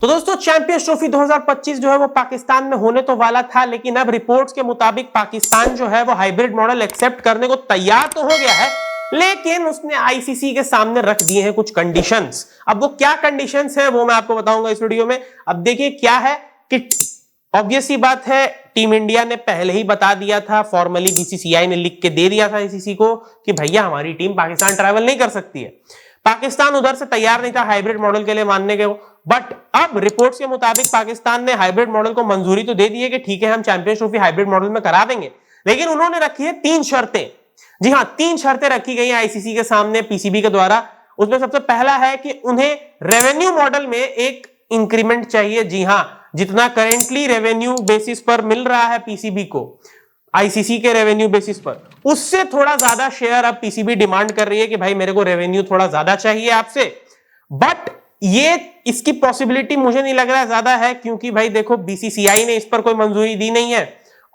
तो दोस्तों champions trophy 2025 जो है वो पाकिस्तान में होने तो वाला था, लेकिन अब रिपोर्ट्स के मुताबिक पाकिस्तान जो है वो हाइब्रिड मॉडल एक्सेप्ट करने को तैयार तो हो गया है, लेकिन उसने आईसीसी के सामने रख दिए हैं कुछ कंडीशंस। अब वो क्या कंडीशंस हैं वो मैं आपको बताऊंगा इस वीडियो में। अब देखिए क्या है कि ऑब्वियस सी बात है, टीम इंडिया ने पहले ही बता दिया था, फॉर्मली बीसीसीआई ने लिख के दे दिया था आईसीसी को कि भैया हमारी टीम पाकिस्तान ट्रैवल नहीं कर सकती है। पाकिस्तान उधर से तैयार नहीं था हाइब्रिड मॉडल के लिए मानने के, बट अब रिपोर्ट्स के मुताबिक पाकिस्तान ने हाइब्रिड मॉडल को मंजूरी तो दे दी है कि ठीक है हम चैंपियंस ट्रॉफी हाइब्रिड मॉडल में करा देंगे, लेकिन उन्होंने रखी है 3 शर्तें। जी हां, 3 शर्तें रखी गई हैं आईसीसी के सामने पीसीबी के द्वारा। उसमें सबसे पहला है कि उन्हें रेवेन्यू मॉडल में एक इंक्रीमेंट चाहिए। जी हां, जितना करेंटली रेवेन्यू बेसिस पर मिल रहा है पीसीबी को आईसीसी के रेवेन्यू बेसिस पर, उससे थोड़ा ज्यादा शेयर अब पीसीबी डिमांड कर रही है कि भाई मेरे को रेवेन्यू थोड़ा ज्यादा चाहिए आपसे। बट ये इसकी पॉसिबिलिटी मुझे नहीं लग रहा है ज्यादा है, क्योंकि भाई देखो बीसीसीआई ने इस पर कोई मंजूरी दी नहीं है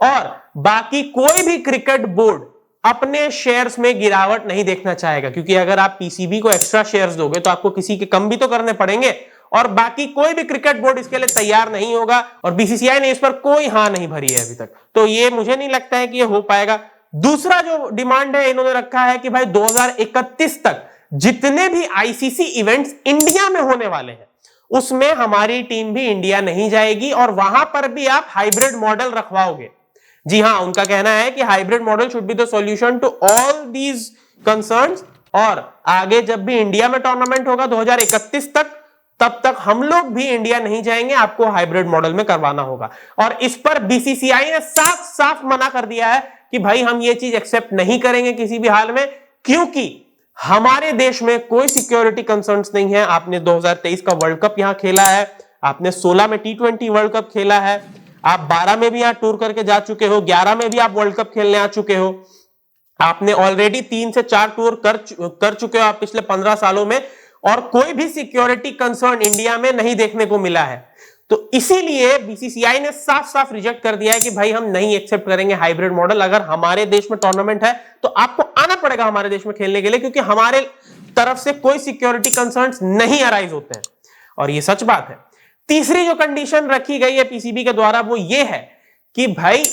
और बाकी कोई भी क्रिकेट बोर्ड अपने शेयर्स में गिरावट नहीं देखना चाहेगा, क्योंकि अगर आप पीसीबी को एक्स्ट्रा शेयर्स दोगे तो आपको किसी के कम भी तो करने पड़ेंगे और बाकी कोई भी क्रिकेट बोर्ड इसके लिए तैयार नहीं होगा और बीसीसीआई ने इस पर कोई हां नहीं भरी है अभी तक, तो ये मुझे नहीं लगता है कि ये हो पाएगा। दूसरा जो डिमांड है इन्होंने रखा है कि भाई 2031 तक जितने भी आईसीसी इवेंट्स इंडिया में होने वाले हैं उसमें हमारी टीम भी इंडिया नहीं जाएगी और वहां पर भी आप हाइब्रिड मॉडल रखवाओगे। जी हां, उनका कहना है कि hybrid model should be the solution to all these concerns, और आगे जब भी इंडिया में टूर्नामेंट होगा 2031 तक, तब तक हम लोग भी इंडिया नहीं जाएंगे, आपको हाइब्रिड मॉडल में करवाना होगा। और इस पर बीसीसीआई ने साफ साफ मना कर दिया है कि भाई हम ये चीज एक्सेप्ट नहीं करेंगे किसी भी हाल में, क्योंकि हमारे देश में कोई सिक्योरिटी कंसर्न्स नहीं है। आपने 2023 का वर्ल्ड कप यहां खेला है, आपने 16 में T20 वर्ल्ड कप खेला है, आप 12 में भी यहां टूर करके जा चुके हो, 11 में भी आप वर्ल्ड कप खेलने आ चुके हो, आपने ऑलरेडी 3 से 4 टूर कर चुके हो आप पिछले 15 सालों में, और कोई भी सिक्योरिटी कंसर्न इंडिया में नहीं देखने को मिला है। तो इसीलिए बीसीसीआई ने साफ साफ रिजेक्ट कर दिया है कि भाई हम नहीं एक्सेप्ट करेंगे हाइब्रिड मॉडल। अगर हमारे देश में टूर्नामेंट है तो आपको आना पड़ेगा हमारे देश में खेलने के लिए, क्योंकि हमारे तरफ से कोई सिक्योरिटी कंसर्न्स नहीं अराइज होते हैं, और ये सच बात है। तीसरी जो कंडीशन रखी गई है पीसीबी के द्वारा वो ये है कि भाई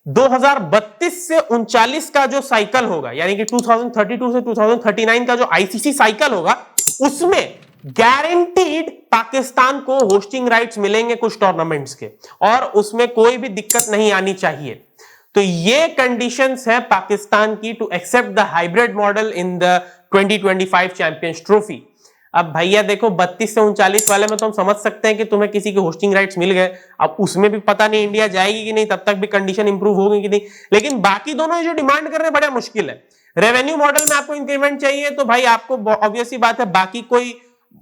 2032 से 39 का जो साइकिल होगा, यानी कि 2032 से 2039 का जो आईसीसी साइकिल होगा, उसमें गारंटीड पाकिस्तान को होस्टिंग राइट्स मिलेंगे कुछ टूर्नामेंट्स के, और उसमें कोई भी दिक्कत नहीं आनी चाहिए। तो ये कंडीशंस है पाकिस्तान की to accept the hybrid model in the 2025 champions trophy. अब भैया देखो 32 से 39 वाले में तो हम समझ सकते हैं कि तुम्हें किसी के होस्टिंग राइट्स मिल गए, अब उसमें भी पता नहीं इंडिया जाएगी कि नहीं, तब तक भी कंडीशन इंप्रूव होगी कि नहीं, लेकिन बाकी दोनों जो डिमांड कर रहे हैं बड़ा मुश्किल है। रेवेन्यू मॉडल में आपको इंक्रीमेंट चाहिए तो भाई आपको ऑब्वियस सी बात है, बाकी कोई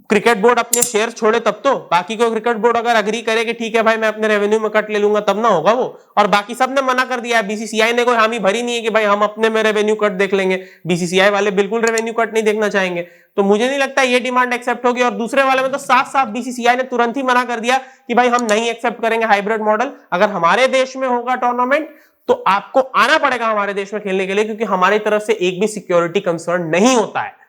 क्रिकेट बोर्ड अपने शेयर छोड़े तब तो, बाकी कोई क्रिकेट बोर्ड अगर अग्री करे कि ठीक है भाई मैं अपने रेवेन्यू में कट ले लूंगा तब ना होगा वो, और बाकी सब ने मना कर दिया है। बीसीसीआई ने कोई हामी भरी नहीं है कि भाई हम अपने में रेवेन्यू कट देख लेंगे, बीसीसीआई वाले बिल्कुल रेवेन्यू कट नहीं देखना चाहेंगे, तो मुझे नहीं लगता ये डिमांड एक्सेप्ट होगी। और दूसरे वाले में तो साफ साफ बीसीसीआई ने तुरंत ही मना कर दिया कि भाई हम नहीं एक्सेप्ट करेंगे हाइब्रिड मॉडल, अगर हमारे देश में होगा टूर्नामेंट तो आपको आना पड़ेगा हमारे देश में खेलने के लिए, क्योंकि हमारी तरफ से एक भी सिक्योरिटी कंसर्न नहीं होता है।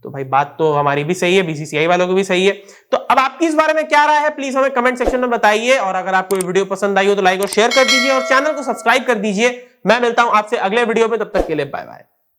तो भाई बात तो हमारी भी सही है, बीसीसीआई वालों की भी सही है। तो अब आपकी इस बारे में क्या राय है प्लीज हमें कमेंट सेक्शन में बताइए, और अगर आपको ये वीडियो पसंद आई हो तो लाइक और शेयर कर दीजिए और चैनल को सब्सक्राइब कर दीजिए। मैं मिलता हूं आपसे अगले वीडियो में, तब तक के लिए बाय बाय।